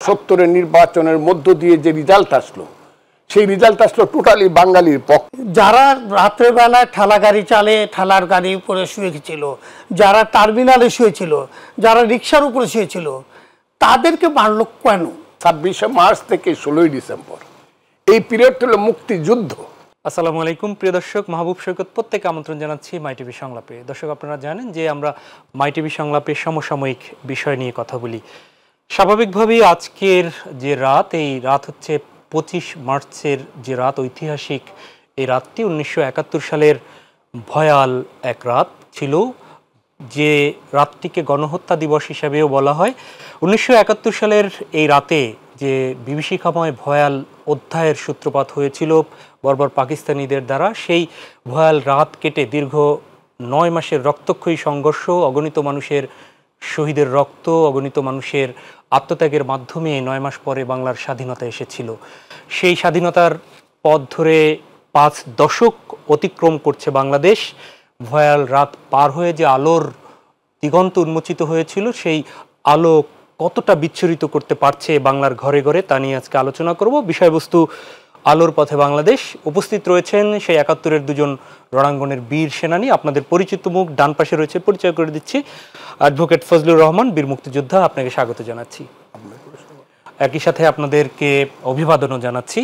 70-এর নির্বাচনের মধ্য দিয়ে যে রেজাল্ট আসলো, সেই রেজাল্ট আসলো টোটালি বাঙালির পক্ষে। যারা রাত্রেবেলায় ঠেলা গাড়ি চালে ঠেলার গাড়ি উপরে শুয়েছিল, যারা টার্মিনালে শুয়েছিল, যারা রিক্সার উপরে শুয়েছিল, তাদেরকে মারল কেন? 26শে মার্চ থেকে 16ই ডিসেম্বর এই পিরিয়ড হলো মুক্তিযুদ্ধ। আসসালামু আলাইকুম প্রিয় দর্শক, মাহবুব সৈকত প্রত্যেককে আমন্ত্রণ জানাচ্ছি মাই টিভি সংলাপে। দর্শক, আপনারা জানেন যে আমরা মাই টিভি সংলাপে সমসাময়িক বিষয় নিয়ে কথা বলি। স্বাভাবিকভাবেই আজকের যে রাত, এই রাত হচ্ছে 25 মার্চের যে রাত, ঐতিহাসিক এই রাতটি 1971 সালের ভয়াল এক রাত ছিল, যে রাতটিকে গণহত্যা দিবস হিসাবেও বলা হয়। 1971 সালের এই রাতে যে বিভীষিকাময় ভয়াল অধ্যায়ের সূত্রপাত হয়েছিল বর্বর পাকিস্তানিদের দ্বারা, সেই ভয়াল রাত কেটে দীর্ঘ 9 মাসের রক্তক্ষয়ী সংঘর্ষ, অগণিত মানুষের শহীদের রক্ত, অগণিত মানুষের আত্মত্যাগের মাধ্যমে 9 মাস পরে বাংলার স্বাধীনতা এসেছিল। সেই স্বাধীনতার পথ ধরে 5 দশক অতিক্রম করছে বাংলাদেশ। ভয়াল রাত পার হয়ে যে আলোর দিগন্ত উন্মোচিত হয়েছিল, সেই আলো কতটা বিচ্ছুরিত করতে পারছে বাংলার ঘরে ঘরে, তা নিয়ে আজকে আলোচনা করব। বিষয়বস্তু আলোর পথে বাংলাদেশ। উপস্থিত রয়েছেন সেই 71-এর দুজন রণাঙ্গনের বীর সেনানী। আপনাদের পরিচিত মুখ ডান পাশে রয়েছে, পরিচয় করে দিচ্ছি। অ্যাডভোকেট ফজলুর রহমান, বীর মুক্তিযোদ্ধা, আপনাকে স্বাগত জানাচ্ছি। একই সাথে আপনাদেরকে অভিবাদনও জানাচ্ছি।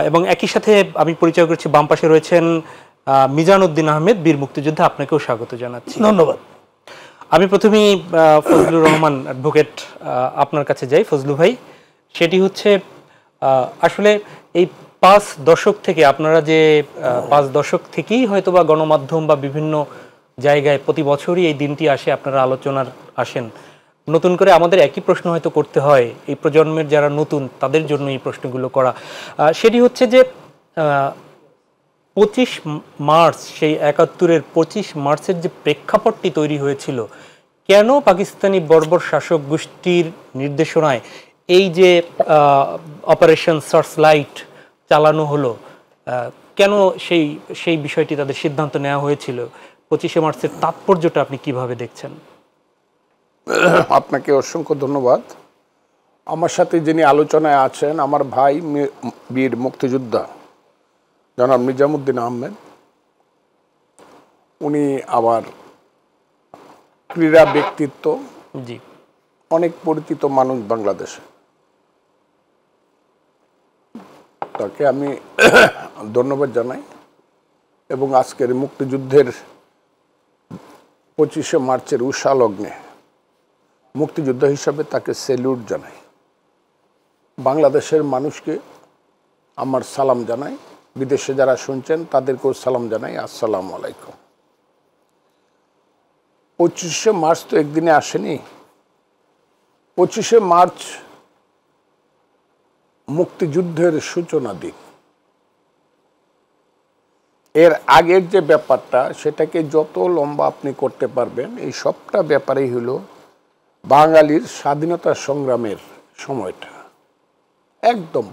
এবং একই সাথে আমি পরিচয় করছি, বাম পাশে রয়েছেন মিজানুদ্দিন আহমেদ, বীর মুক্তিযোদ্ধা, আপনাকেও স্বাগত জানাচ্ছি। ধন্যবাদ। আমি প্রথমেই ফজলুর রহমান অ্যাডভোকেট আপনার কাছে যাই। ফজলু ভাই, সেটি হচ্ছে আসলে এই 5 দশক থেকে আপনারা যে 5 দশক থেকেই হয়তো বা গণমাধ্যম বা বিভিন্ন জায়গায় প্রতি বছরই এই দিনটি আসে, আপনারা আলোচনার আসেন। নতুন করে আমাদের একই প্রশ্ন হয়তো করতে হয়, এই প্রজন্মের যারা নতুন তাদের জন্য এই প্রশ্নগুলো করা। সেটি হচ্ছে যে 25 মার্চ, সেই 71-এর 25 মার্চের যে প্রেক্ষাপটটি তৈরি হয়েছিল, কেন পাকিস্তানি বর্বর শাসক গোষ্ঠীর নির্দেশনায় এই যে অপারেশন সার্চলাইট চালানো হলো, কেন সেই বিষয়টি তাদের সিদ্ধান্ত নেওয়া হয়েছিল? 25শে মার্চের তাৎপর্যটা আপনি কিভাবে দেখছেন? আপনাকে অসংখ্য ধন্যবাদ। আমার সাথে যিনি আলোচনায় আছেন, আমার ভাই বীর মুক্তিযোদ্ধা জনাব নিজামুদ্দিন আহমেদ, উনি আবার ক্রীড়া ব্যক্তিত্ব, জি, অনেক পরিচিত মানুষ বাংলাদেশে। তাকে আমি ধন্যবাদ জানাই এবং আজকের মুক্তিযুদ্ধের 25শে মার্চের উষা লগ্নে মুক্তিযোদ্ধা হিসাবে তাকে স্যালুট জানাই। বাংলাদেশের মানুষকে আমার সালাম জানাই, বিদেশে যারা শুনছেন তাদেরকেও সালাম জানাই, আসসালামু আলাইকুম। 25শে মার্চ তো একদিনে আসেনি। 25শে মার্চ মুক্তিযুদ্ধের সূচনা দিন। এর আগের যে ব্যাপারটা, সেটাকে যত লম্বা আপনি করতে পারবেন, এই সবটা ব্যাপারেই হলো বাঙালির স্বাধীনতা সংগ্রামের সময়টা। একদম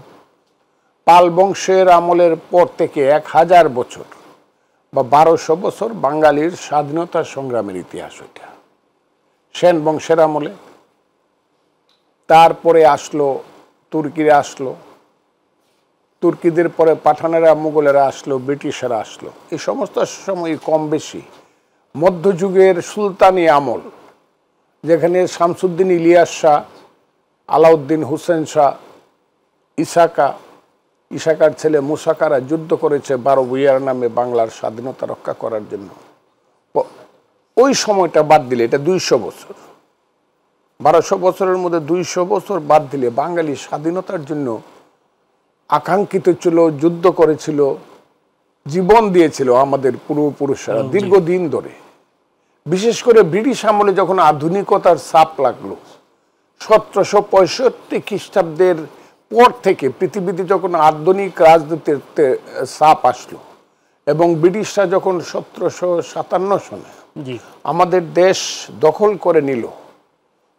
পাল বংশের আমলের পর থেকে 1000 বছর বা 1200 বছর বাঙালির স্বাধীনতা সংগ্রামের ইতিহাস ওইটা। সেন বংশের আমলে, তারপরে আসলো তুর্কিরা, আসলো তুর্কিদের পরে পাঠানেরা, মুঘলেরা আসলো, ব্রিটিশরা আসলো। এই সমস্ত সময় কম বেশি মধ্যযুগের সুলতানি আমল, যেখানে শামসুদ্দিন ইলিয়াস শাহ, আলাউদ্দিন হুসেন শাহ, ইসাকার ছেলে মুসাকারা যুদ্ধ করেছে 12 ভূঁইয়ার নামে বাংলার স্বাধীনতা রক্ষা করার জন্য। ওই সময়টা বাদ দিলে, এটা 200 বছর, 1200 বছরের মধ্যে 200 বছর বাদ দিলে বাঙালি স্বাধীনতার জন্য আকাঙ্ক্ষিত ছিল, যুদ্ধ করেছিল, জীবন দিয়েছিল আমাদের পূর্বপুরুষরা দীর্ঘদিন ধরে। বিশেষ করে ব্রিটিশ আমলে যখন আধুনিকতার ছাপ লাগলো, 1765 খ্রিস্টাব্দের পর থেকে পৃথিবীতে যখন আধুনিক রাজনীতির ছাপ আসলো এবং ব্রিটিশরা যখন 1757 সনে আমাদের দেশ দখল করে নিল,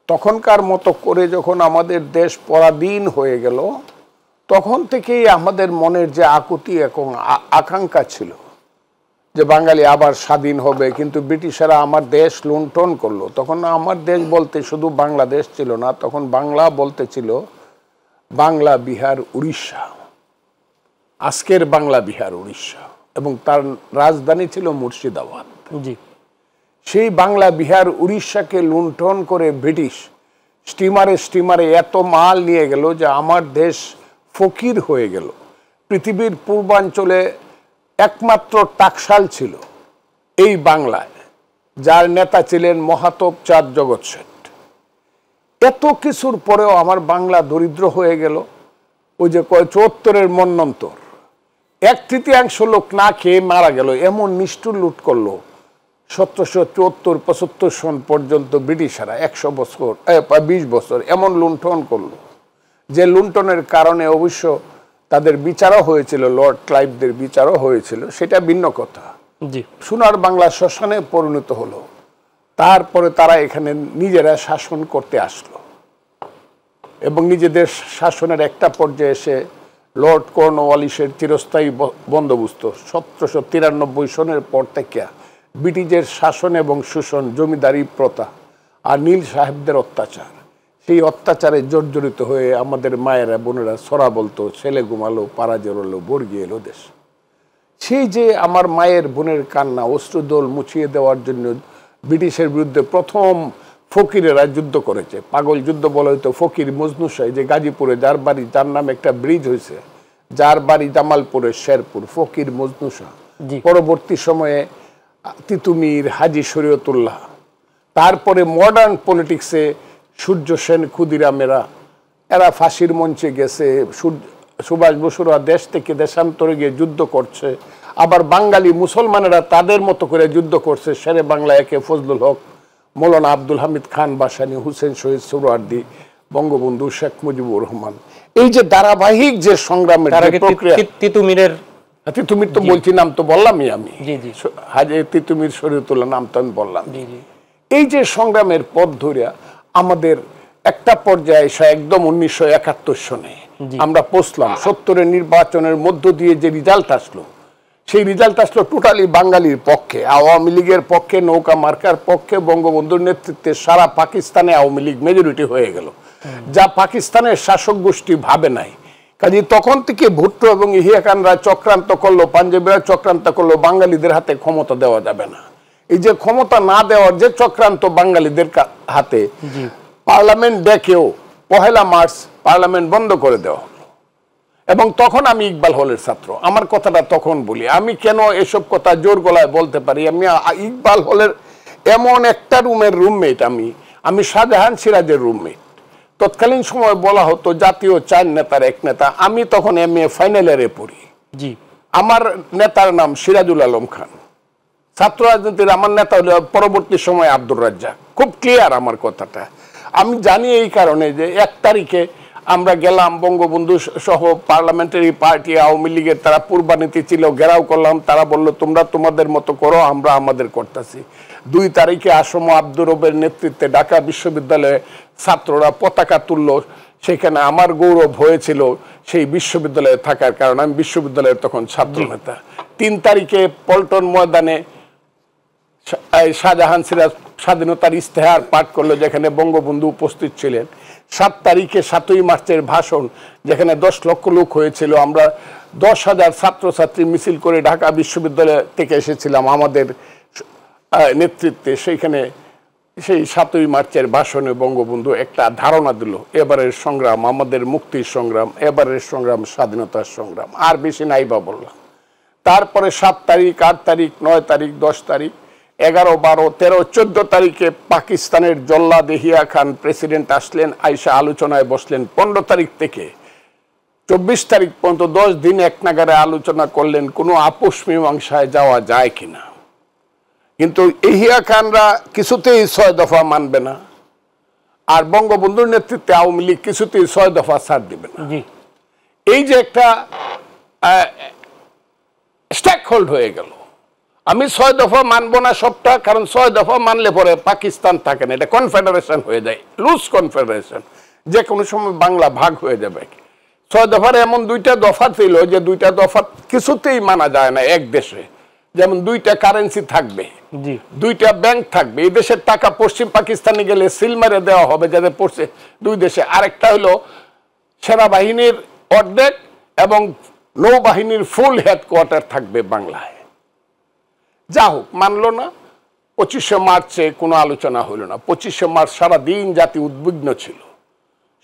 তখনকার মতো করে যখন আমাদের দেশ পরাধীন হয়ে গেল, তখন থেকেই আমাদের মনের যে আকুতি এবং আকাঙ্ক্ষা ছিল যে বাঙালি আবার স্বাধীন হবে। কিন্তু ব্রিটিশরা আমার দেশ লুণ্ঠন করলো। তখন আমার দেশ বলতে শুধু বাংলাদেশ ছিল না, তখন বাংলা বলতে ছিল বাংলা, বিহার, উড়িষ্যা, আজকের বাংলা, বিহার, উড়িষ্যা, এবং তার রাজধানী ছিল মুর্শিদাবাদ। জি, সেই বাংলা, বিহার, উড়িষ্যাকে লুণ্ঠন করে ব্রিটিশ স্টিমারে এত মাল নিয়ে গেল যে আমার দেশ ফকির হয়ে গেল। পৃথিবীর পূর্বাঞ্চলে একমাত্র টাকশাল ছিল এই বাংলায়, যার নেতা ছিলেন মহাতব চাঁদ জগৎ শেঠ। এত কিছুর পরেও আমার বাংলা দরিদ্র হয়ে গেল। ওই যে ৭৪-এর মন্বন্তর, ১/৩ লোক না খেয়ে মারা গেল, এমন নিষ্ঠুর লুট করলো ১৭৭৪-৭৫ সন পর্যন্ত ব্রিটিশরা ২০ বছর এমন লুণ্ঠন করলো, যে লুণ্ঠনের কারণে অবশ্য তাদের বিচারও হয়েছিল, লর্ড ক্লাইভদের বিচারও হয়েছিল, সেটা ভিন্ন কথা। সোনার বাংলা শ্মশানে পরিণত হলো। তারপরে তারা এখানে নিজেরা শাসন করতে আসলো এবং নিজেদের শাসনের একটা পর্যায়ে এসে লর্ড কর্নওয়ালিসের চিরস্থায়ী বন্দোবস্ত ১৭৯৩ সনের পর থেকে ব্রিটিশের শাসন এবং শোষণ, জমিদারি প্রথা আর নীল সাহেবদের অত্যাচার, সেই অত্যাচারে জর্জরিত হয়ে আমাদের মায়েরা বোনেরা ছড়া বলতো, ছেলে ঘুমালো, পাড়া জড়ালো, বর্গিয়ে এলো দেশ। সেই যে আমার মায়ের বোনের কান্না, অশ্রুদল মুছিয়ে দেওয়ার জন্য ব্রিটিশের বিরুদ্ধে প্রথম ফকিরেরা যুদ্ধ করেছে। পাগল যুদ্ধ বলা হয়তো ফকির মজনু শাহ, যে গাজীপুরে যার বাড়ি, যার নামে একটা ব্রিজ হয়েছে, যার বাড়ি জামালপুরের শেরপুর, ফকির মজনু শাহ। পরবর্তী সময়ে তিতুমির, হাজী শরীয়তুল্লাহ, তারপরে মডার্ন পলিটিক্সে সূর্য সেন, ক্ষুদিরামেরা, এরা ফাঁসির মঞ্চে গেছে। সুভাষ বসুরা দেশ থেকে দেশান্তরে গিয়ে যুদ্ধ করছে। আবার বাঙালি মুসলমানেরা তাদের মতো করে যুদ্ধ করছে। শেরে বাংলা একে ফজলুল হক, মৌলানা আব্দুল হামিদ খান বাসানি, হুসেন শহীদ সোহরাওয়ার্দী, বঙ্গবন্ধু শেখ মুজিবুর রহমান, এই যে ধারাবাহিক যে সংগ্রামের প্রক্রিয়া। তিতুমির তো বলছি, নাম তো বললামই আমি, হাজী তিতুমির, শরীয়তুল্লাহ নাম তো আমি বললাম। এই যে সংগ্রামের পথ ধরিয়া আমাদের একটা পর্যায়ে এসে একদম ১৯৭১ সনে আমরা পৌঁছলাম। ৭০-এর নির্বাচনের মধ্য দিয়ে যে রেজাল্ট আসলো, সেই রেজাল্ট আসলো টোটালি বাঙালির পক্ষে, আওয়ামী লীগের পক্ষে, নৌকা মার্কার পক্ষে। বঙ্গবন্ধুর নেতৃত্বে সারা পাকিস্তানে আওয়ামী লীগ মেজরিটি হয়ে গেল, যা পাকিস্তানের শাসক গোষ্ঠী ভাবে নাই। কাজে তখন থেকে ভুট্টো এবং ইহিয়া খানরা চক্রান্ত করলো, পাঞ্জাবিরা চক্রান্ত করলো, বাঙালিদের হাতে ক্ষমতা দেওয়া যাবে না। এই যে ক্ষমতা না দেওয়ার যে চক্রান্ত বাঙালিদের হাতে, পার্লামেন্ট ডেকেও ১ মার্চ পার্লামেন্ট বন্ধ করে দেওয়া হলো। এবং তখন আমি ইকবাল হলের ছাত্র, আমার কথাটা তখন বলি। আমি কেন এসব কথা জোর গলায় বলতে পারি? আমি ইকবাল হলের এমন একটা রুমের রুমমেট, আমি শাহজাহান সিরাজের রুমমেট। তৎকালীন সময় বলা হতো জাতীয় ৪ নেতার এক নেতা। আমি তখন MA ফাইনাল ইয়ারে পড়ি। আমার নেতার নাম সিরাজুল আলম খান। ছাত্র রাজনীতির আমার নেতা হলো পরবর্তী সময় আব্দুর রাজ্জাক। খুব ক্লিয়ার আমার কথাটা। আমি জানি এই কারণে যে ১ তারিখে আমরা গেলাম, বঙ্গবন্ধু সহ পার্লামেন্টারি পার্টি আওয়ামী লীগের, তারা পূর্বানীতি ছিল, ঘেরাও করলাম। তারা বলল তোমরা তোমাদের মতো করো, আমরা আমাদের করতেছি। ২ তারিখে আসম আব্দুর রবের নেতৃত্বে ঢাকা বিশ্ববিদ্যালয়ে ছাত্ররা পতাকা তুলল। সেখানে আমার গৌরব হয়েছিল সেই বিশ্ববিদ্যালয়ে থাকার কারণে, আমি বিশ্ববিদ্যালয়ের তখন ছাত্র নেতা। ৩ তারিখে পল্টন ময়দানে শাহজাহান সিরাজ স্বাধীনতার ইস্তেহার পাঠ করলো, যেখানে বঙ্গবন্ধু উপস্থিত ছিলেন। ৭ তারিখে ৭ই মার্চের ভাষণ, যেখানে ১০ লক্ষ লোক হয়েছিল। আমরা ১০,০০০ ছাত্রছাত্রী মিছিল করে ঢাকা বিশ্ববিদ্যালয় থেকে এসেছিলাম আমাদের নেতৃত্বে। সেইখানে সেই ৭ই মার্চের ভাষণে বঙ্গবন্ধু একটা ধারণা দিল, এবারের সংগ্রাম আমাদের মুক্তির সংগ্রাম, এবারের সংগ্রাম স্বাধীনতার সংগ্রাম। আর বেশি নাই বা বললাম। তারপরে ৭ তারিখ, ৮ তারিখ, ৯ তারিখ, ১০ তারিখ, ১১, ১২, ১৩, ১৪ তারিখে পাকিস্তানের জল্লাদ ইহিয়া খান প্রেসিডেন্ট আসলেন, আইসা আলোচনায় বসলেন। ১৫ তারিখ থেকে ২৪ তারিখ পর্যন্ত ১০ দিন এক নাগারে আলোচনা করলেন কোনো আপোষ মীমাংসায় যাওয়া যায় কিনা। কিন্তু ইহিয়া খানরা কিছুতেই ৬ দফা মানবে না, আর বঙ্গবন্ধুর নেতৃত্বে আওয়ামী লীগ কিছুতেই ৬ দফা ছাড় দিবে না। এই যে একটা স্টেক হোল্ড হয়ে গেল। আমি ৬ দফা মানবো না সবটা, কারণ ৬ দফা মানলে পরে পাকিস্তান থাকে না, এটা কনফেডারেশন হয়ে যায়, লুজ কনফেডারেশন, যে কোনো সময় বাংলা ভাগ হয়ে যাবে। ৬ দফার এমন ২টা দফা ছিল যে 2টা দফা কিছুতেই মানা যায় না এক দেশে। যেমন 2টা কারেন্সি থাকবে, 2টা ব্যাংক থাকবে। এই দেশের টাকা পশ্চিম পাকিস্তানে গেলে সিল মেরে দেওয়া হবে, যাদের পড়ছে 2 দেশে। আরেকটা হলো সেনাবাহিনীর অর্ধেক এবং নৌবাহিনীর ফুল হেডকোয়ার্টার থাকবে বাংলায়। যা হোক, মানল না। 25শে মার্চে কোনো আলোচনা হলো না। 25শে মার্চ সারাদিন জাতি উদ্বিগ্ন ছিল।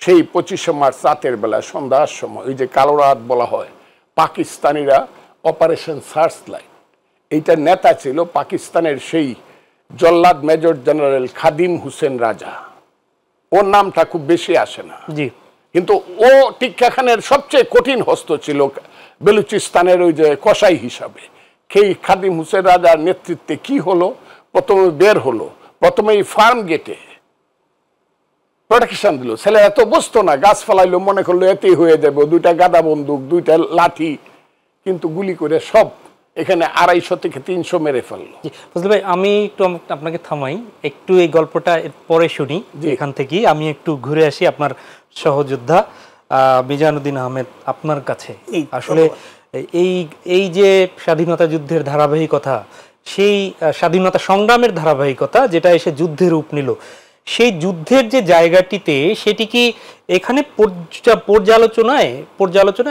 সেই 25শে মার্চ রাতের বেলা সন্ধ্যার সময়, ওই যে কালো রাত বলা হয়, পাকিস্তানিরা অপারেশন সার্চ লাইট, এইটার নেতা ছিল পাকিস্তানের সেই জল্লাদ মেজর জেনারেল খাদিম হুসেন রাজা। ওর নামটা খুব বেশি আসে না, কিন্তু ও টিক্কা খানের সবচেয়ে কঠিন হস্ত ছিল বেলুচিস্তানের ওই যে কসাই হিসাবে। সেই খাদিম হুসেন রাজার নেতৃত্বে কি হলো, প্রথমে বের হলো, প্রথমেই ফার্ম গেটে প্রোটেকশন দিল। ছেলে এত বুঝতো না, গাছ ফেলাইলো, মনে করলো এতেই হয়ে যাবে, 2টা গাদা বন্দুক, 2টা লাঠি, কিন্তু গুলি করে সব এখানে 250 থেকে 300 মেরে ফেললো। ফজল ভাই, আমি একটু আপনাকে থামাই, একটু এই গল্পটা পরে শুনি। এখান থেকে আমি একটু ঘুরে আসি আপনার সহযোদ্ধা মিজানুদ্দিন আহমেদ আপনার কাছে। আসলে এই যে স্বাধীনতা যুদ্ধের ধারাবাহিকতা, সেই স্বাধীনতা সংগ্রামের ধারাবাহিকতা যেটা এসে যুদ্ধের রূপ নিল, সেই যুদ্ধের যে জায়গাটিতে সেটি কি এখানে পর্যালোচনায়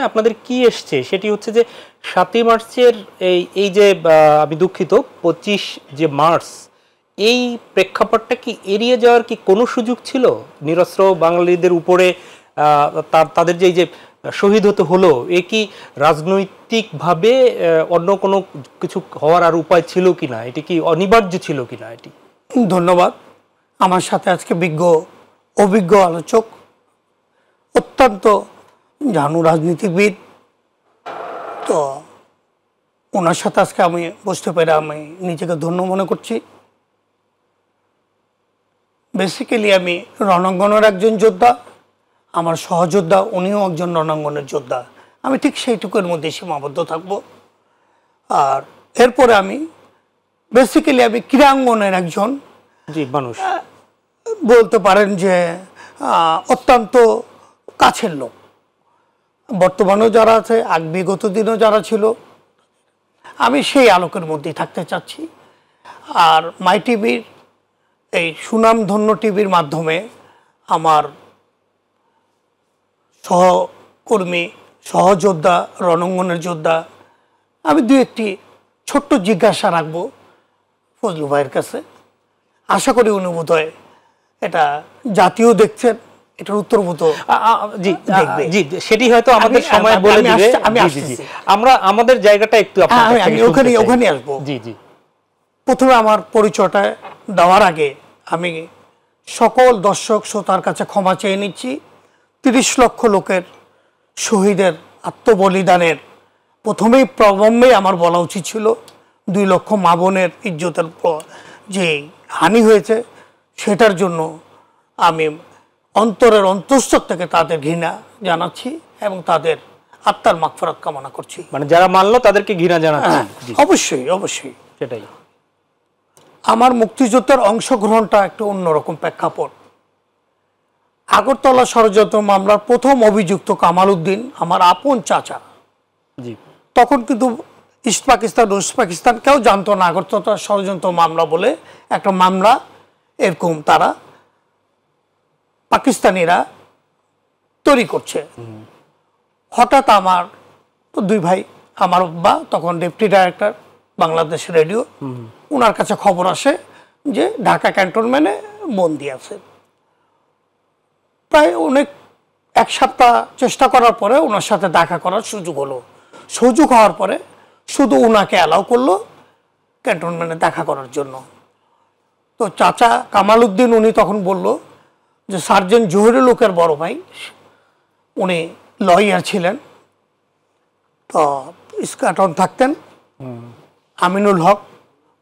আপনাদের কি এসছে? সেটি হচ্ছে যে 7ই মার্চের এই যে আমি দুঃখিত 25 যে মার্চ, এই প্রেক্ষাপটটা কি এড়িয়ে যাওয়ার কি কোনো সুযোগ ছিল? নিরস্ত্র বাঙালিদের উপরে তাদের যে শহীদ হতে হলো, এ কি রাজনৈতিকভাবে অন্য কোনো কিছু হওয়ার আর উপায় ছিল কিনা? এটি কি অনিবার্য ছিল কিনা? এটি ধন্যবাদ। আমার সাথে আজকে অভিজ্ঞ আলোচক, অত্যন্ত জানু রাজনীতিবিদ, তো ওনার সাথে আজকে আমি বসতে পেরে আমি নিজেকে ধন্য মনে করছি। বেসিক্যালি আমি রণাঙ্গনের একজন যোদ্ধা, আমার সহযোদ্ধা উনিও একজন রণাঙ্গনের যোদ্ধা। আমি ঠিক সেইটুকুর মধ্যে সীমাবদ্ধ থাকব। আর এরপরে আমি বেসিক্যালি আমি ক্রীড়াঙ্গনের একজন মানুষ, বলতে পারেন যে অত্যন্ত কাছের লোক। বর্তমানেও যারা আছে, বিগত দিনও যারা ছিল, আমি সেই আলোকের মধ্যেই থাকতে চাচ্ছি। আর মাই টিভির এই সুনামধন্য টিভির মাধ্যমে আমার সহকর্মী, সহযোদ্ধা, রণাঙ্গনের যোদ্ধা, আমি দু একটি ছোট্ট জিজ্ঞাসা রাখবো ফজলু ভাইয়ের কাছে। আশা করি উনি বোধহয় এটা জাতীয় দেখছেন, এটার উত্তর বোধ জি, সেটি হয়তো আমাদের সময় বলে দিবে। আমরা আমাদের জায়গাটা একটু আমি ওখানে আসবো। জি, প্রথমে আমার পরিচয়টা দেওয়ার আগে আমি সকল দর্শক শ্রোতার কাছে ক্ষমা চেয়ে নিচ্ছি। 30 লক্ষ লোকের শহীদের আত্মবলিদানের প্রথমেই প্রবম্বেই আমার বলা উচিত ছিল। 2 লক্ষ মা বোনের ইজ্জতের যে হানি হয়েছে, সেটার জন্য আমি অন্তরের অন্তঃস্থল থেকে তাদের ঘৃণা জানাচ্ছি এবং তাদের আত্মার মাগফিরাত কামনা করছি। মানে যারা মানলো তাদেরকে ঘৃণা জানাচ্ছি। অবশ্যই সেটাই। আমার মুক্তিযুদ্ধের অংশগ্রহণটা একটু অন্যরকম প্রেক্ষাপট। আগরতলা ষড়যন্ত্র মামলার প্রথম অভিযুক্ত কামাল উদ্দিন আমার আপন চাচা। তখন কিন্তু ইস্ট পাকিস্তান, ওয়েস্ট পাকিস্তান কেউ জানতো না আগরতলা ষড়যন্ত্র মামলা বলে একটা মামলা এরকম তারা পাকিস্তানিরা তৈরি করছে। হঠাৎ আমার 2 ভাই, আমার বাবা তখন ডেপুটি ডাইরেক্টর বাংলাদেশ রেডিও, ওনার কাছে খবর আসে যে ঢাকা ক্যান্টনমেন্টে বন্দি আছে। প্রায় অনেক 1 সপ্তাহ চেষ্টা করার পরে ওনার সাথে দেখা করার সুযোগ হলো। সুযোগ হওয়ার পরে শুধু ওনাকে অ্যালাউ করলো ক্যান্টনমেন্টে দেখা করার জন্য। তো চাচা কামাল উদ্দিন উনি তখন বলল যে সার্জেন্ট জহিরুল হকের বড় ভাই, উনি লয়ার ছিলেন, তো ইস্কাটন থাকতেন, আমিনুল হক,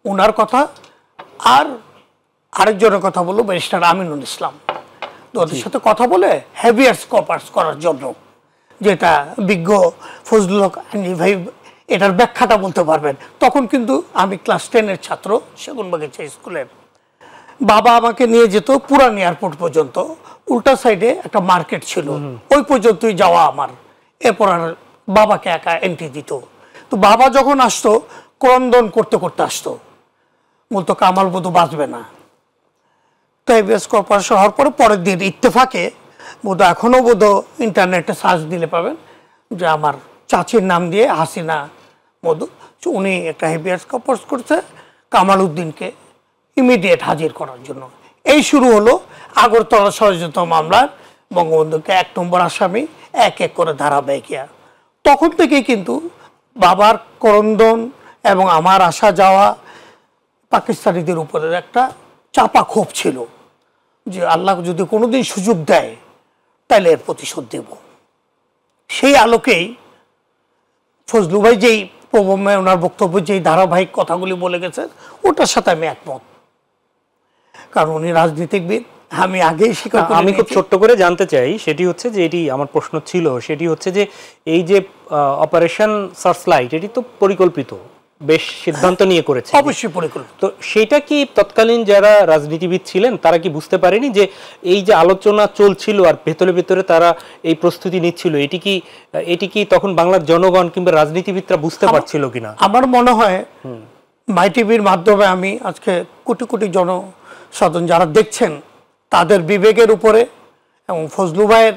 ওনার কথা আর আরেকজনের কথা বললো ব্যারিস্টার আমিনুল ইসলাম। তো ওদের সাথে কথা বলে হেভিয়ার্স কপার্স করার জন্য, যেটা বিজ্ঞ ফজলুল হক ভাই এটার ব্যাখ্যাটা বলতে পারবেন। তখন কিন্তু আমি ক্লাস 10-এর ছাত্র, সেগুনবাগিচা স্কুলের। বাবা আমাকে নিয়ে যেত পুরান এয়ারপোর্ট পর্যন্ত, উল্টা সাইডে একটা মার্কেট ছিল, ওই পর্যন্তই যাওয়া আমার। এরপর আর বাবাকে একা এন্ট্রি দিত। তো বাবা যখন আসতো ক্রন্দন করতে করতে আসতো, বলতো কামাল বোধ বাঁচবে না। তো হেভিয়ার্স কর্পোরেশন হওয়ার পরে পরের দিন ইত্তেফাকে বোধ এখনও বোধ ইন্টারনেটে সার্চ দিলে পাবেন যে আমার চাচির নাম দিয়ে হাসিনা মধু, উনি একটা হেভিয়াস কর্পাস করছে কামাল উদ্দিনকে ইমিডিয়েট হাজির করার জন্য। এই শুরু হলো আগরতলা ষড়যন্ত্র মামলার বঙ্গবন্ধুকে 1 নম্বর আসামি এক এক করে ধারাবাহিকিয়া। তখন থেকেই কিন্তু বাবার করন্দন এবং আমার আসা যাওয়া পাকিস্তানিদের উপরে একটা চাপা ক্ষোভ ছিল যে আল্লাহ যদি কোনোদিন সুযোগ দেয় তাহলে এর প্রতিশোধ দেব। সেই আলোকেই ফজলু ভাই যেই প্রবমে ওনার বক্তব্য যেই ধারাবাহিক কথাগুলি বলে গেছেন ওটার সাথে আমি একমত, কারণ উনি রাজনীতিবিদ। আমি আগেই স্বীকার করে আমি খুব ছোট্ট করে জানতে চাই, সেটি হচ্ছে যে এটি আমার প্রশ্ন ছিল, সেটি হচ্ছে যে এই যে অপারেশন সার্চলাইট এটি তো পরিকল্পিত, বেশ সিদ্ধান্ত নিয়ে করেছে, অবশ্যই পরিকল্পিত। তো সেটা কি তৎকালীন যারা রাজনীতিবিদ ছিলেন তারা কি বুঝতে পারেনি যে এই যে আলোচনা চলছিল আর ভেতরে ভেতরে তারা এই প্রস্তুতি নিচ্ছিল, এটি কি তখন বাংলার জনগণ কিংবা রাজনীতিবিদরা বুঝতে পারছিল কিনা? আমার মনে হয় মাই টিভির মাধ্যমে আমি আজকে কোটি কোটি জনসাধারণ যারা দেখছেন তাদের বিবেকের উপরে এবং ফজলু ভাইয়ের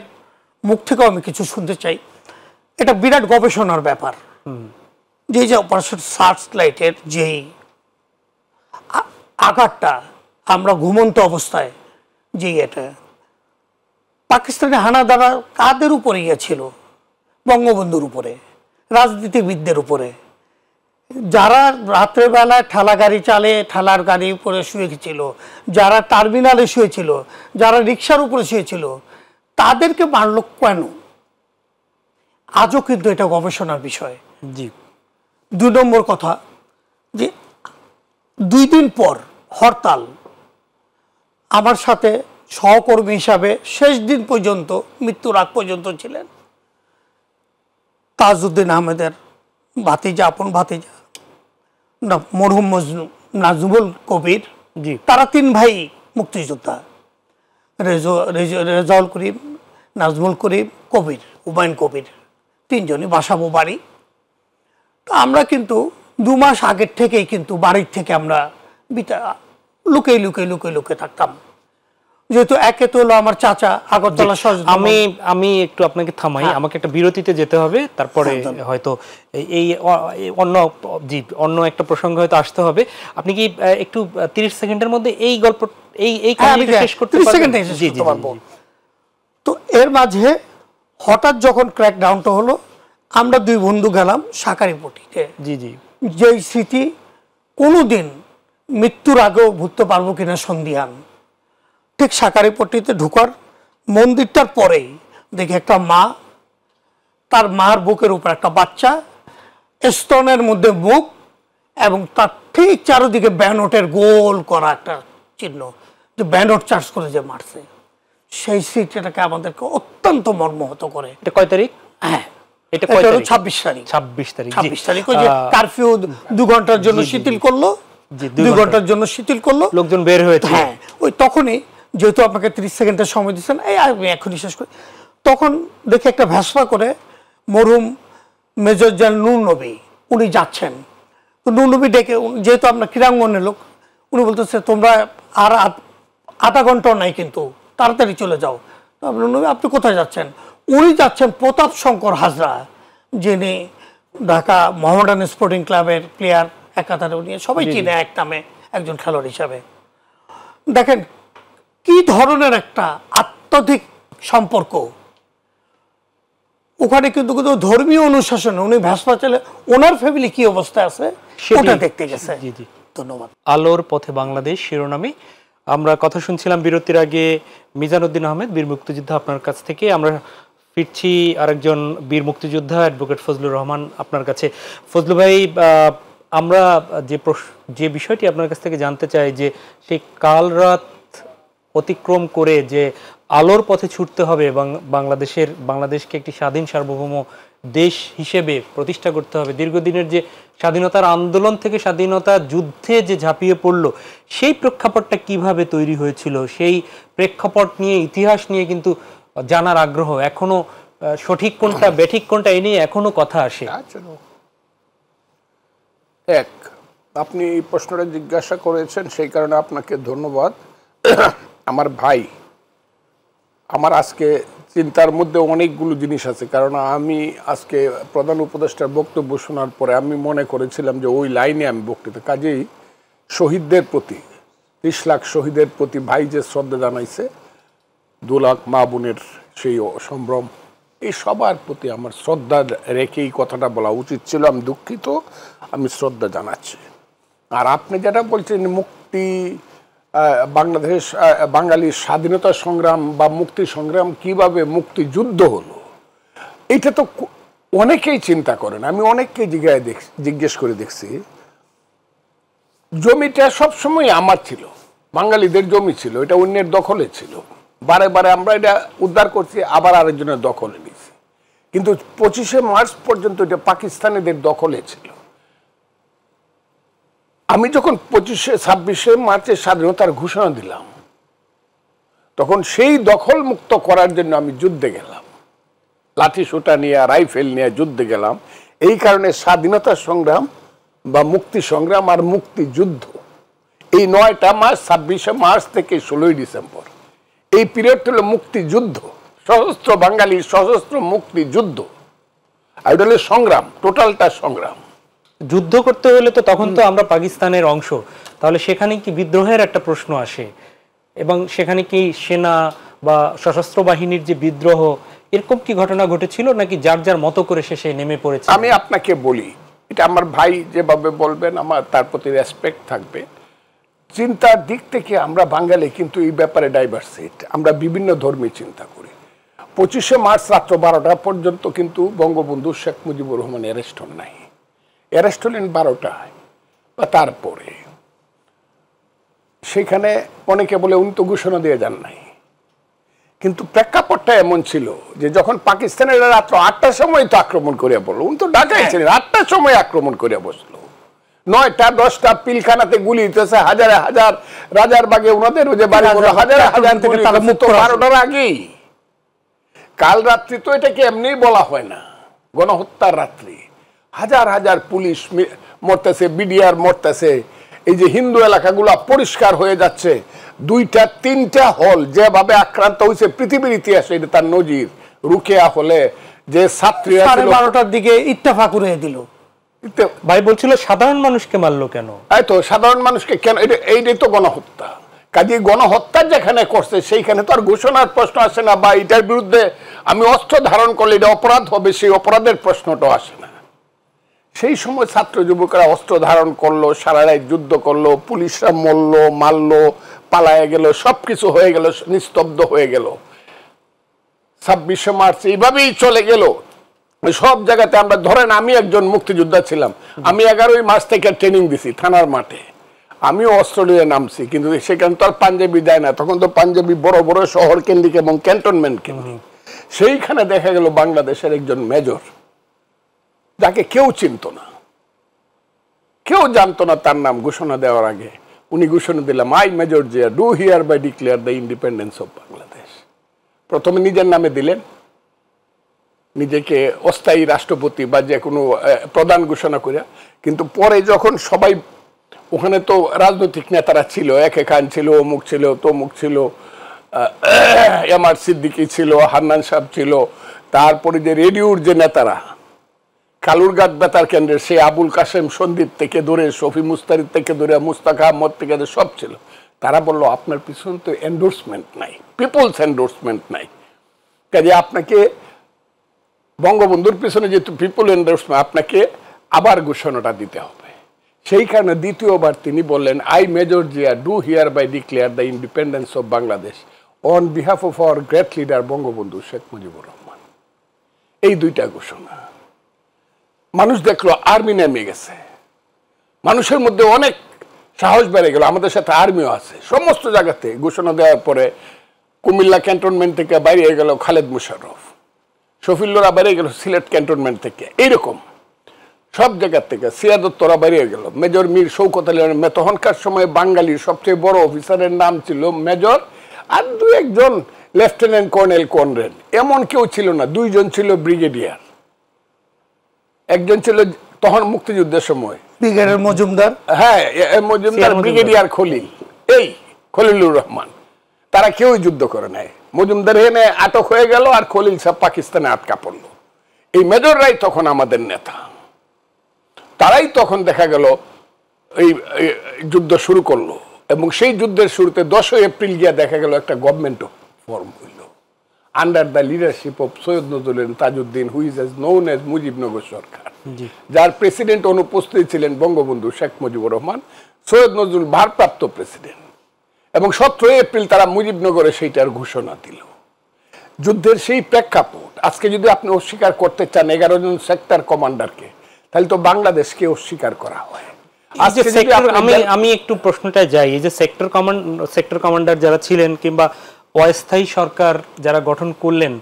মুখ থেকেও আমি কিছু শুনতে চাই। এটা বিরাট গবেষণার ব্যাপার যে অপারেশন সার্চলাইটের যেই আঘাতটা আমরা ঘুমন্ত অবস্থায় যে এটা পাকিস্তানি হানাদাররা কাদের উপরে গিয়েছিল? বঙ্গবন্ধুর উপরে, রাজনীতিবিদদের উপরে, যারা রাত্রেবেলায় ঠেলা গাড়ি চালে ঠেলার গাড়ির উপরে শুয়েছিল, যারা টার্মিনালে শুয়েছিল, যারা রিক্সার উপরে শুয়েছিল, তাদেরকে মারল কেন? আজও কিন্তু এটা গবেষণার বিষয়। জি। 2 নম্বর কথা যে 2 দিন পর হরতাল, আমার সাথে সহকর্মী হিসাবে শেষ দিন পর্যন্ত মৃত্যুর আগ পর্যন্ত ছিলেন তাজউদ্দিন আহমেদের ভাতিজা, আপন ভাতিজা মরহুম নাজমুল কবির। জি। তারা 3 ভাই মুক্তিযোদ্ধা, রেজাউল করিম, নাজমুল করিম, কবির, হুমায়ুন কবির, 3 জনই বাসাবো বাড়ি। তো আমরা কিন্তু 2 মাস আগের থেকেই কিন্তু বাড়ির থেকে আমরা লুকিয়ে থাকতাম, যেহেতু একে তো হলো আমার চাচা আগরতলা ষড়যন্ত্র। আমি একটু আপনাকে থামাই, আমাকে একটা বিরতিতে যেতে হবে, তারপরে হয়তো এই অন্য একটা প্রসঙ্গ হয়তো আসতে হবে। আপনি কি একটু 30 সেকেন্ডের মধ্যে এই গল্প এই কাহিনীটা শেষ করতে পারবেন? তো এর মাঝে হঠাৎ যখন ক্র্যাক ডাউনটা হলো, আমরা 2 বন্ধু গেলাম শাঁখারীপট্টিতে। জি জি। যেই স্মৃতি কোনোদিন মৃত্যুর আগেও ভুলতে পারবো কিনা সন্দিহান। ঠিক শাঁখারীপট্টিতে ঢুকার মন্দিরটার পরেই দেখি একটা মা, তার মার বুকের উপর একটা বাচ্চা, স্তনের মধ্যে মুখ, এবং তার ঠিক চারদিকে ব্যানটের গোল করা একটা চিহ্ন, যে ব্যানট চার্জ করে যে মারছে। সেই স্মৃতিটাকে আমাদেরকে অত্যন্ত মর্মাহত করে। এটা কয় তারিখ? হ্যাঁ, এটা 26 তারিখ। 26 তারিখ ওই যে কারফিউ 2 ঘন্টার জন্য শিথিল করলো, 2 ঘন্টার জন্য শিথিল করলো, লোকজন বের হয়েছে। হ্যাঁ, ওই তখনই, যেহেতু আপনাকে 30 সেকেন্ডের সময় দিচ্ছেন, এই আমি এখনই শেষ করি। তখন দেখে একটা ভ্যাসপা করে মরহুম মেজর জেনারেল নূর নবী উনি যাচ্ছেন। তো নূর নবী ডেকে, যেহেতু আপনার ক্রীড়াঙ্গনের লোক, উনি বলতেছে তোমরা আর আধা ঘন্টাও নাই, কিন্তু তাড়াতাড়ি চলে যাও। তো নূর নবী আপনি কোথায় যাচ্ছেন? উনি যাচ্ছেন প্রতাপ শঙ্কর হাজরা, যিনি ঢাকা মোহামেডান স্পোর্টিং ক্লাবের প্লেয়ার, একাধারে উনি সবাই চিনে এক নামে একজন খেলোয়াড় হিসাবে। দেখেন কি ধরনের একটা আত্মাধিক সম্পর্ক ওখানে, কিন্তু ধর্মীয় অনুশাসন উনি ভ্যাসপা চলে, ওনার ফ্যামিলি কি অবস্থায় আছে সেটা দেখতে গেছে। জি জি। ধন্যবাদ। আলোর পথে বাংলাদেশ শিরোনামে আমরা কথা শুনছিলাম বিরতির আগে মিজানুদ্দিন আহমেদ, বীর মুক্তিযোদ্ধা, আপনার কাছ থেকে। আমরা ফিরছি আরেকজন বীর মুক্তিযোদ্ধা অ্যাডভোকেট ফজলুর রহমান আপনার কাছে। ফজলু ভাই, আমরা যে বিষয়টি আপনার কাছ থেকে জানতে চাই যে সেই কাল রাত অতিক্রম করে যে আলোর পথে ছুটতে হবে এবং বাংলাদেশকে একটি স্বাধীন সার্বভৌম দেশ হিসেবে প্রতিষ্ঠা করতে হবে, দীর্ঘদিনের যে স্বাধীনতার আন্দোলন থেকে স্বাধীনতা যুদ্ধে যে ঝাঁপিয়ে পড়লো, সেই প্রেক্ষাপটটা কিভাবে তৈরি হয়েছিল, সেই প্রেক্ষাপট নিয়ে, ইতিহাস নিয়ে কিন্তু জানার আগ্রহ এখনো। সঠিক কোনটা বেঠিক কোনটা এই নিয়ে এখনো কথা আসে। আপনি এই প্রশ্নটা জিজ্ঞাসা করেছেন, সেই কারণে আপনাকে ধন্যবাদ। আমার ভাই আমার আজকে চিন্তার মধ্যে অনেকগুলো জিনিস আছে, কারণ আমি আজকে প্রধান উপদেষ্টার বক্তব্য শোনার পরে আমি মনে করেছিলাম যে ওই লাইনে আমি বক্তৃতা, কাজেই শহীদদের প্রতি 30 লাখ শহীদের প্রতি ভাই যে শ্রদ্ধা জানাইছে, 2 লাখ মা বোনের সেই সম্ভ্রম, এই সবার প্রতি আমার শ্রদ্ধা রেখে এই কথাটা বলা উচিত ছিল। আমি দুঃখিত, আমি শ্রদ্ধা জানাচ্ছি। আর আপনি যেটা বলছেন মুক্তি, বাংলাদেশ বাঙালির স্বাধীনতা সংগ্রাম বা মুক্তি সংগ্রাম কিভাবে মুক্তিযুদ্ধ হলো, এটা তো অনেকেই চিন্তা করেন। আমি অনেককে জিজ্ঞেস করে দেখছি। জমিটা সবসময় আমার ছিল, বাঙালিদের জমি ছিল, এটা অন্যের দখলে ছিল। বারে বারে আমরা এটা উদ্ধার করছি, আবার আরেকজনের দখলে নিয়েছি, কিন্তু 25শে মার্চ পর্যন্ত এটা পাকিস্তানিদের দখলে ছিল। আমি যখন 26শে মার্চের স্বাধীনতার ঘোষণা দিলাম, তখন সেই দখল মুক্ত করার জন্য আমি যুদ্ধে গেলাম, লাঠি সোটা নিয়ে, রাইফেল নিয়ে যুদ্ধে গেলাম। এই কারণে স্বাধীনতা সংগ্রাম বা মুক্তি সংগ্রাম আর মুক্তিযুদ্ধ, এই 9টা মাস, 26শে মার্চ থেকে 16ই ডিসেম্বর, এই পিরিয়ড হলো মুক্তিযুদ্ধ, সশস্ত্র বাঙালির সশস্ত্র মুক্তিযুদ্ধ। আর এটা হলো সংগ্রাম, টোটালটা সংগ্রাম। যুদ্ধ করতে হলে তো তখন তো আমরা পাকিস্তানের অংশ, তাহলে সেখানে কি বিদ্রোহের একটা প্রশ্ন আসে, এবং সেখানে কি সেনা বা সশস্ত্র বাহিনীর যে বিদ্রোহ, এরকম কি ঘটনা ঘটেছিল, নাকি যার যার মতো করে শেষে নেমে পড়েছে? আমি আপনাকে বলি, এটা আমার ভাই যেভাবে বলবেন আমার তার প্রতি রেসপেক্ট থাকবে। চিন্তার দিক থেকে আমরা বাঙালি কিন্তু এই ব্যাপারে ডাইভার্সিট, আমরা বিভিন্ন ধর্মে চিন্তা করি। 25শে মার্চ রাত্র 12টা পর্যন্ত কিন্তু বঙ্গবন্ধু শেখ মুজিবুর রহমান অ্যারেস্ট হন নাই, অ্যারেস্ট হলেন 12টায় বা তারপরে। সেখানে অনেকে বলে উনি তো ঘোষণা দিয়ে যান নাই, কিন্তু প্রেক্ষাপটটা এমন ছিল যে যখন পাকিস্তানের রাত্র 8টার সময় তো আক্রমণ করিয়া বললো, উনি তো ঢাকায় ছিলেন, 8টার সময় আক্রমণ করিয়া বসলো, 9টা 10টা পিলখানাতে গুলি হইতেছে, হাজারে হাজার রাজার বাগে ওনাদের যে বাড়ি, হাজারে হাজার থেকে তারা মুক্ত 12টার আগেই। কাল রাত্রি তো এটাকে এমনি বলা হয় না, গণহত্যার রাত্রি, হাজার হাজার পুলিশ মরতেছে, বিডিআর মরতেছে, এই যে হিন্দু এলাকাগুলো পরিষ্কার হয়ে যাচ্ছে। 2টা 3টা হল যেভাবে আক্রান্ত হয়েছে পৃথিবীর ইতিহাসে এটা তার নজির। রুকেয়া হলে যে ছাত্রীরা 12টার দিকে ইত্তেফাক উড়িয়ে দিল। ভাই বলছিল সাধারণ মানুষকে মারলো কেন? এই তো সাধারণ মানুষকে কেন, এইটাই তো গণহত্যা। কাজে গণহত্যা যেখানে করছে সেইখানে তো আর ঘোষণার প্রশ্ন আসে না, বা এটার বিরুদ্ধে আমি অস্ত্র ধারণ করলে এটা অপরাধ হবে, সেই অপরাধের প্রশ্নটা আসে না। সেই সময় ছাত্র যুবকরা অস্ত্র ধারণ করলো, সারা রাত যুদ্ধ করলো, পুলিশরা মরলো, মারলো, পালায় গেল, সবকিছু হয়ে গেল, নিস্তব্ধ হয়ে গেল। 26শে মার্চ এইভাবেই চলে গেল সব জায়গাতে। আমরা ধরেন আমি একজন মুক্তিযোদ্ধা ছিলাম, আমি 11ই মার্চ থেকে ট্রেনিং দিছি থানার মাঠে, আমিও অস্ত্র নিয়ে নামছি, কিন্তু সেখানে তো আর পাঞ্জাবি দেয় না, তখন তো পাঞ্জাবি বড় বড় শহর কেন্দ্রিক এবং ক্যান্টনমেন্ট কেন্দ্রিক। সেইখানে দেখা গেল বাংলাদেশের একজন মেজর, যাকে কেউ চিনত না, কেউ জানতো না তার নাম, ঘোষণা দেওয়ার আগে উনি ঘোষণা দিলাম, I major Zia do hereby declare the independence of Bangladesh. প্রথমে নিজের নামে দিলেন, নিজেকে অস্থায়ী রাষ্ট্রপতি বা যে কোনো প্রধান ঘোষণা করিয়া, কিন্তু পরে যখন সবাই ওখানে তো রাজনৈতিক নেতারা ছিল, একে খান ছিল, অমুক ছিল, তমুক ছিল, এমআর সিদ্দিকী ছিল, হান্নান সাহেব ছিল, তারপরে যে রেডিওর যে নেতারা, কালুরঘাট বেতার কেন্দ্রের সে আবুল কাসেম সন্দীপ থেকে ধরে শফি মুস্তারিদ থেকে ধরে মুস্তাক আহমদ থেকে সব ছিল, তারা বললো আপনার পিছনে তো এন্ডোর্সমেন্ট নাই, পিপলস এন্ডোর্সমেন্ট নাই, কাজে আপনাকে বঙ্গবন্ধুর পিছনে যেহেতু পিপল এন্ডোর্সমেন্ট, আপনাকে আবার ঘোষণাটা দিতে হবে। সেই কারণে দ্বিতীয়বার তিনি বললেন, I major Zia do hereby declare the independence of Bangladesh on behalf of our great leader Bangabandhu Sheikh Mujibur Rahman. এই 2টা ঘোষণা মানুষ দেখলো, আর্মি নেমে গেছে, মানুষের মধ্যে অনেক সাহস বেড়ে গেল, আমাদের সাথে আর্মিও আছে। সমস্ত জায়গাতে ঘোষণা দেওয়ার পরে কুমিল্লা ক্যান্টনমেন্ট থেকে বাইরে গেল খালেদ মুশাররফ, শফিউল্লাহরা বেরিয়ে গেল সিলেট ক্যান্টনমেন্ট থেকে, এইরকম সব জায়গার থেকে সিয়াদত্তরা বেরিয়ে গেল, মেজর মীর শৌকত আলী। তখনকার সময় বাঙালির সবচেয়ে বড় অফিসারের নাম ছিল মেজর, আর 2-1 লেফটেন্যান্ট কর্নেল কনরেড, এমন কেউ ছিল না। 2 জন ছিল ব্রিগেডিয়ার, একজন ছিল তখন মুক্তিযুদ্ধের সময় ব্রিগেডিয়ার মজুমদার, হ্যাঁ মজুমদার, ব্রিগেডিয়ার খলিল, এই খলিলুর রহমান, তারা কেউই যুদ্ধ করে নাই। মজুমদার এখানে আটক হয়ে গেল, আর খলিল সাহেব পাকিস্তানে আটকা পড়ল। এই মেজররাই তখন আমাদের নেতা, তারাই তখন দেখা গেল এই যুদ্ধ শুরু করলো, এবং সেই যুদ্ধের শুরুতে 10 এপ্রিল গিয়া দেখা গেল একটা গভর্নমেন্ট ফর্ম হইল under the leadership of Syed Nazrul Tajuddin, who is known as Mujibnagar Sarkar, যার প্রেসিডেন্ট অনুপস্থিত ছিলেন বঙ্গবন্ধু শেখ মুজিবুর রহমান, সৈয়দ নজরুল ভারপ্রাপ্ত প্রেসিডেন্ট। এবং 17 এপ্রিল তারা মুজিবনগরে সেইটার ঘোষণা দিল। যুদ্ধের সেই প্রেক্ষাপট আজকে যদি আপনি অস্বীকার করতে চান 11 জন সেক্টর কমান্ডারকে, তাহলে তো বাংলাদেশকে অস্বীকার করা হয়। আমি একটু প্রশ্নটা যাই, এই যে সেক্টর কমান্ডার যারা ছিলেন কিংবা অস্থায়ী সরকার যারা গঠন করলেন,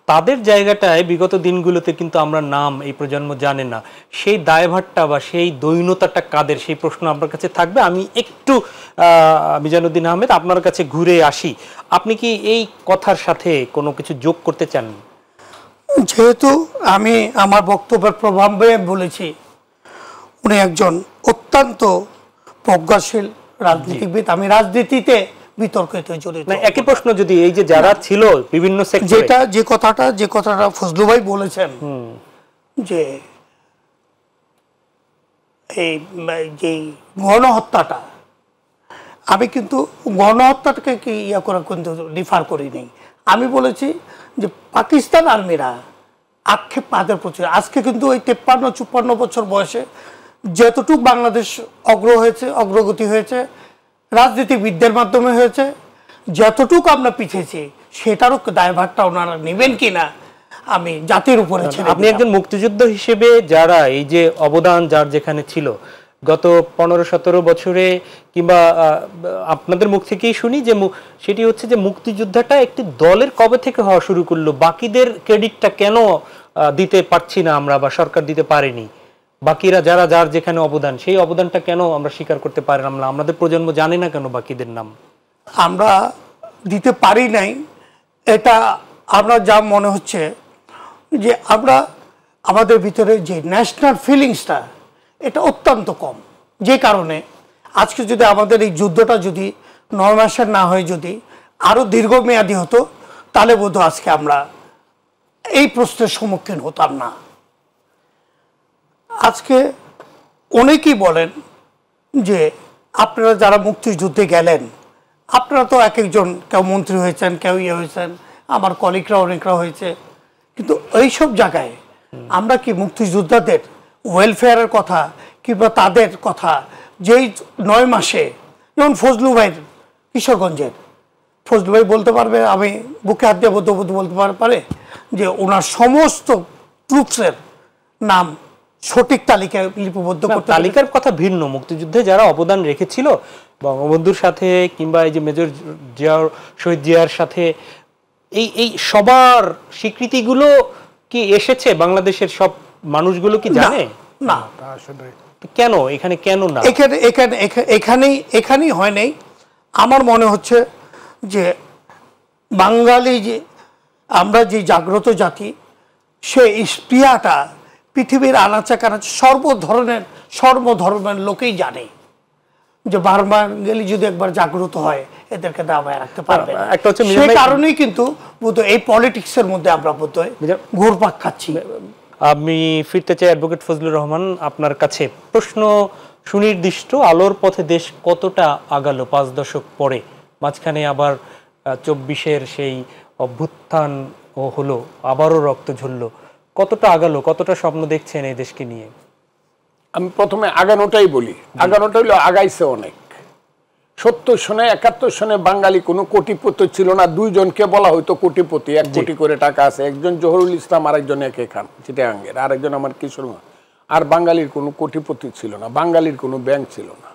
তাদের জায়গাটায় বিগত দিনগুলোতে কিন্তু আমরা নাম এই প্রজন্ম জানে না। সেই দায়ভারটা বা সেই দৈন্যতাটা কাদের, সেই প্রশ্ন আপনার কাছে থাকবে। আমি একটু মিজানুদ্দিন আহমেদ আপনার কাছে ঘুরে আসি, আপনি কি এই কথার সাথে কোনো কিছু যোগ করতে চান? যেহেতু আমি আমার বক্তব্যের প্রভাবে বলেছি উনি একজন অত্যন্ত প্রজ্ঞাশীল রাজনীতিবিদ, আমি রাজনীতিতে বিতর্কিত জড়িত। একই প্রশ্ন যদি এই যে যারা ছিল বিভিন্ন সেক্টরে, যে কথাটা ফজলু ভাই বলেছেন যে এই যে গণহত্যাটা, আমি কিন্তু গণহত্যাটাকে কি ইয়া করা কিন্তু ডিফার করিনি। আমি বলেছি যে পাকিস্তান আর্মিরা আক্ষেপ তাদের প্রচুর। আজকে কিন্তু ওই 53-54 বছর বয়সে যতটুকু বাংলাদেশ অগ্রগতি হয়েছে রাজনীতিবিদদের মাধ্যমে হয়েছে, যতটুকু আমরা পিছিয়েছি সেটারও দায়ভারটা ওনারা নেবেন কিনা আমি জাতির উপরে ছেড়ে। আপনি একজন মুক্তিযুদ্ধ হিসেবে যারা এই যে অবদান যার যেখানে ছিল গত 15-17 বছরে, কিংবা আপনাদের মুখ থেকেই শুনি যে সেটি হচ্ছে যে মুক্তিযুদ্ধটা একটি দলের কবে থেকে হওয়া শুরু করলো, বাকিদের ক্রেডিটটা কেন দিতে পারছি না আমরা, বা সরকার দিতে পারেনি, বাকিরা যারা যার যেখানে অবদান সেই অবদানটা কেন আমরা স্বীকার করতে পারলাম না? আমাদের প্রজন্ম জানে না কেন বাকিদের নাম? আমরা দিতে পারি নাই, এটা আমরা যা মনে হচ্ছে যে আমরা আমাদের ভিতরে যে ন্যাশনাল ফিলিংসটা এটা অত্যন্ত কম। যে কারণে আজকে যদি আমাদের এই যুদ্ধটা যদি 9 মাসের না হয়ে যদি আরও দীর্ঘমেয়াদী হতো, তাহলে বোধহয় আজকে আমরা এই প্রশ্নের সম্মুখীন হতাম না। আজকে অনেকেই বলেন যে আপনারা যারা মুক্তিযুদ্ধে গেলেন, আপনারা তো এক একজন, কেউ মন্ত্রী হয়েছেন, কেউ ইয়ে হয়েছেন, আমার কলিগরা অনেকরা হয়েছে, কিন্তু এইসব জায়গায় আমরা কি মুক্তিযোদ্ধাদের ওয়েলফেয়ারের কথা কিংবা তাদের কথা, যেই 9 মাসে, যেমন ফজলু ভাইয়ের কিশোরগঞ্জের ফজলু ভাই বলতে পারবে, আমি বুকে হাত দিয়ে বলতে পারে যে ওনার সমস্ত ট্রুপসের নাম সঠিক তালিকায় লিপিবদ্ধ করতে। তালিকার কথা ভিন্ন, মুক্তিযুদ্ধে যারা অবদান রেখেছিল বঙ্গবন্ধুর সাথে কিংবা এই যে মেজর জিয়াউর শহীদ জিয়ার সাথে, এই সবার স্বীকৃতিগুলো কি এসেছে বাংলাদেশের সব মানুষগুলো কি জানে না? কেন এখানে কেন না? এখানেই হয় নাই। আমার মনে হচ্ছে যে বাঙালি যে আমরা যে জাগ্রত জাতি, সে স্পৃহাটা পৃথিবীর আনাচে কানাচে সর্বধর্মের লোকেই জানে যে বাঙালি যদি একবার জাগ্রত হয় এদেরকে দাবায় রাখতে পারবে না। সেই কারণেই কিন্তু এই পলিটিক্সের মধ্যে আমরা বোধহয় ঘুরপাক খাচ্ছি। আমি ফিরতে চাই অ্যাডভোকেট ফজলুর রহমান আপনার কাছে। প্রশ্ন সুনির্দিষ্ট, আলোর পথে দেশ কতটা আগালো 5 দশক পরে? মাঝখানে আবার 24-এর সেই অভ্যুত্থান হলো, আবারও রক্ত ঝরলো, কতটা আগালো, কতটা স্বপ্ন দেখছেন এই দেশকে নিয়ে? আমি প্রথমে আগানোটাই বলি। আগানোটা হলো আগাইছে অনেক। 70 সনে 71 সনে বাঙালি কোনো কোটিপতি ছিল না। 2 জনকে বলা হয়তো কোটিপতি, 1 কোটি করে টাকা আছে। একজন জহুরুল ইসলাম, আরেকজন একে খান চিটাগাঙ্গের, আরেকজন আমার কিশোরগঞ্জ। আর বাঙালির কোনো কোটিপতি ছিল না, বাঙালির কোনো ব্যাংক ছিল না।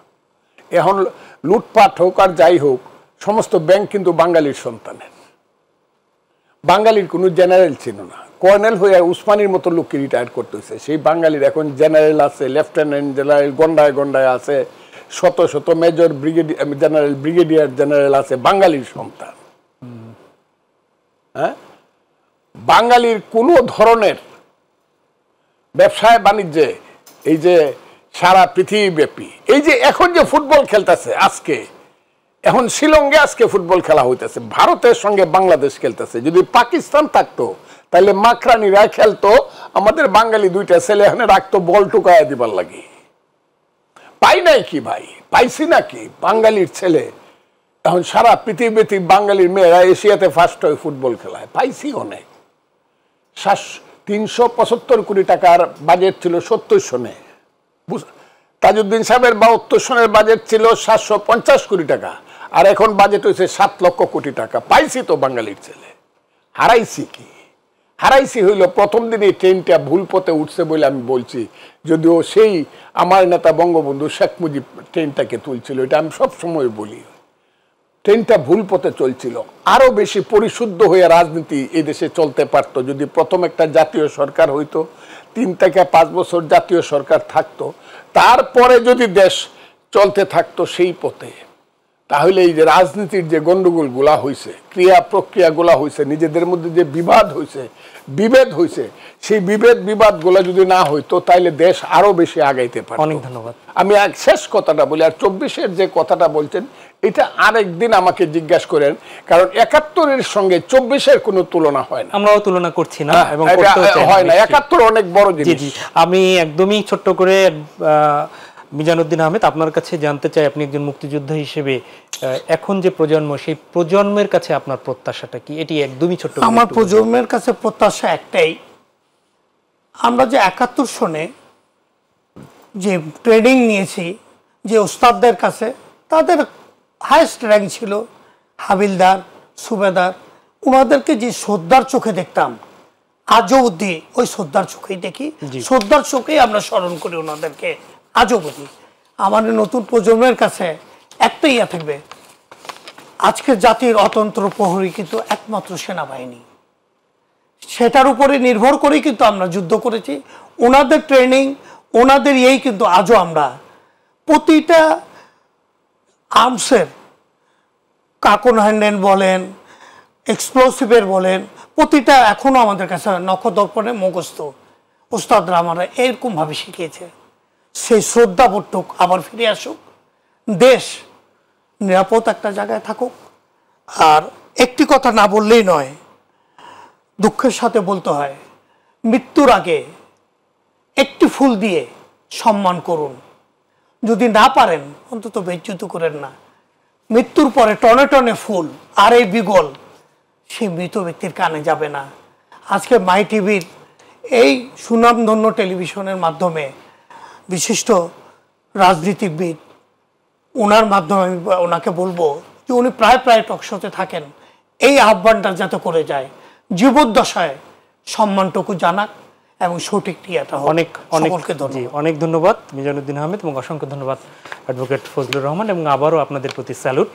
এখন লুটপাট হোক আর যাই হোক, সমস্ত ব্যাংক কিন্তু বাঙালির সন্তানের। বাঙালির কোনো জেনারেল ছিল না, কর্নেল হয়ে উসমানির মতো লোককে রিটায়ার করতেছে। সেই বাঙালির এখন জেনারেল আছে, লেফটেন্যান্ট জেনারেল, গন্ডায় গন্ডায় আছে, শত শত মেজর, জেনারেল, ব্রিগেডিয়ার জেনারেল আছে, বাঙালির সন্তান। হ্যাঁ, বাঙালির কোনো ধরনের ব্যবসায় বাণিজ্যে, এই যে সারা পৃথিবীব্যাপী, এই যে এখন যে ফুটবল খেলতেছে আজকে, এখন শিলংয়ে আজকে ফুটবল খেলা হইতেছে, ভারতের সঙ্গে বাংলাদেশ খেলতেছে। যদি পাকিস্তান থাকতো তাহলে মাখরানিরা খেলতো, আমাদের বাঙালি দুইটা ছেলে এখানে রাখতো বল টুকায়া দিবার লাগে। পাই নাই কি ভাই, পাইছি নাকি বাঙালির ছেলে? এখন সারা পৃথিবীতে বাঙালির মেয়েরা এশিয়াতে ফার্স্ট হয় ফুটবল খেলায়, পাইছি অনেক। 375 কোটি টাকার বাজেট ছিল 70 সনে, তাজউদ্দিন সাহেবের 72 সনের বাজেট ছিল 750 কোটি টাকা, আর এখন বাজেট হয়েছে 7 লক্ষ কোটি টাকা। পাইছি তো বাঙালির ছেলে। হারাইছি কি? হারাইছি হইল প্রথম দিনে ট্রেনটা ভুল পথে উঠছে বলে আমি বলছি, যদিও সেই আমার নেতা বঙ্গবন্ধু শেখ মুজিব ট্রেনটাকে তুলছিল, এটা আমি সবসময় বলি। ট্রেনটা ভুল পথে চলছিল। আরো বেশি পরিশুদ্ধ হয়ে রাজনীতি এই দেশে চলতে পারত যদি প্রথম একটা জাতীয় সরকার হইতো, 3 থেকে 5 বছর জাতীয় সরকার থাকতো, তারপরে যদি দেশ চলতে থাকতো সেই পথে, তাহলে এই যে রাজনীতির যে গন্ডগোল গুলা হয়েছে, ক্রিয়া প্রক্রিয়া গুলা হয়েছে, নিজেদের মধ্যে যে বিবাদ হয়েছে, বিভেদ হয়েছে, সেই বিবাদ গুলা যদি না হইতো তাহলে দেশ আরো বেশি আগাইতে পারত। অনেক ধন্যবাদ। আমি শেষ কথাটা বলি, আর 24-এর যে কথাটা বলছেন এটা আরেকদিন আমাকে জিজ্ঞাসা করেন, কারণ 71-এর সঙ্গে 24-এর কোনো তুলনা হয় না। আমরাও তুলনা করছি না এবং হয় না, 71 অনেক বড় জিনিস। আমি একদমই ছোট্ট করে মিজানুদ্দিন আহমেদ, আপনার কাছে জানতে চাই, আপনি একজন মুক্তিযোদ্ধা হিসেবে এখন যে প্রজন্ম, সেই প্রজন্মের কাছে আপনার প্রত্যাশাটা কি? এটি একদমই ছোট্ট। আমার প্রজন্মের কাছে প্রত্যাশা একটাই, আমরা যে 71 সনে যে ট্রেনিং নিয়েছি, যে ওস্তাদদের কাছে, তাদের হাইয়েস্ট র্যাঙ্ক ছিল হাবিলদার, সুবেদার, ওনাদেরকে যে শ্রদ্ধার চোখে দেখতাম, আজও অবধি ওই শ্রদ্ধার চোখেই দেখি, শ্রদ্ধার চোখেই আমরা স্মরণ করি ওনাদেরকে আজও অবধি। আমাদের নতুন প্রজন্মের কাছে একটাই ইয়া থাকবে, আজকের জাতির অতন্ত্র প্রহরী কিন্তু একমাত্র সেনাবাহিনী, সেটার উপরে নির্ভর করেই কিন্তু আমরা যুদ্ধ করেছি। ওনাদের ট্রেনিং, ওনাদের এই কিন্তু আজও আমরা প্রতিটা আর্মসের, কার্টন হ্যান্ডেল বলেন, এক্সপ্লোসিভের বলেন, প্রতিটা এখনো আমাদের কাছে নখদর্পণে মুখস্থ। ওস্তাদরা আমরা এরকমভাবে শিখিয়েছে। সেই শ্রদ্ধাবোধটুক আবার ফিরে আসুক, দেশ নিরাপদ একটা জায়গায় থাকুক। আর একটি কথা না বললেই নয়, দুঃখের সাথে বলতে হয়, মৃত্যুর আগে একটি ফুল দিয়ে সম্মান করুন, যদি না পারেন অন্তত বেজ্জুত করেন না। মৃত্যুর পরে টনে টনে ফুল আর এই বিগল সেই মৃত ব্যক্তির কানে যাবে না। আজকে মাই টিভির এই সুনামধন্য টেলিভিশনের মাধ্যমে বিশিষ্ট রাজনীতিবিদ, ওনার মাধ্যমে আমি ওনাকে বলবো যে উনি প্রায় টকশোতে থাকেন, এই আহ্বানটা যাতে করে যায়, জীবদ্দশায় সম্মানটুকু জানাক এবং সঠিক ক্রিয়াটা হোক। অনেক ধন্যবাদ মিজানুদ্দিন আহমেদ, এবং অসংখ্য ধন্যবাদ অ্যাডভোকেট ফজলুর রহমান, এবং আবারও আপনাদের প্রতি স্যালুট।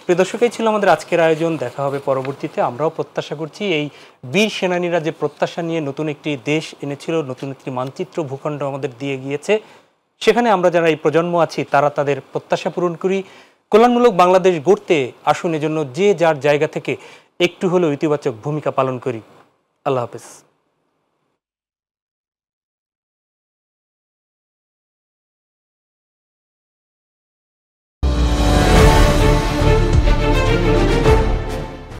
প্রিয় দর্শক, এই ছিল আমাদের আজকের আয়োজন। দেখা হবে পরবর্তীতে। আমরাও প্রত্যাশা করছি এই বীর সেনানীরা যে প্রত্যাশা নিয়ে নতুন একটি দেশ এনেছিল, নতুন একটি মানচিত্র ভূখণ্ড আমাদের দিয়ে গিয়েছে, সেখানে আমরা যারা এই প্রজন্ম আছি তারা তাদের প্রত্যাশা পূরণ করি, কল্যাণমূলক বাংলাদেশ গড়তে আসুন। এজন্য যে যার জায়গা থেকে একটু হলেও ইতিবাচক ভূমিকা পালন করি। আল্লাহ হাফেজ।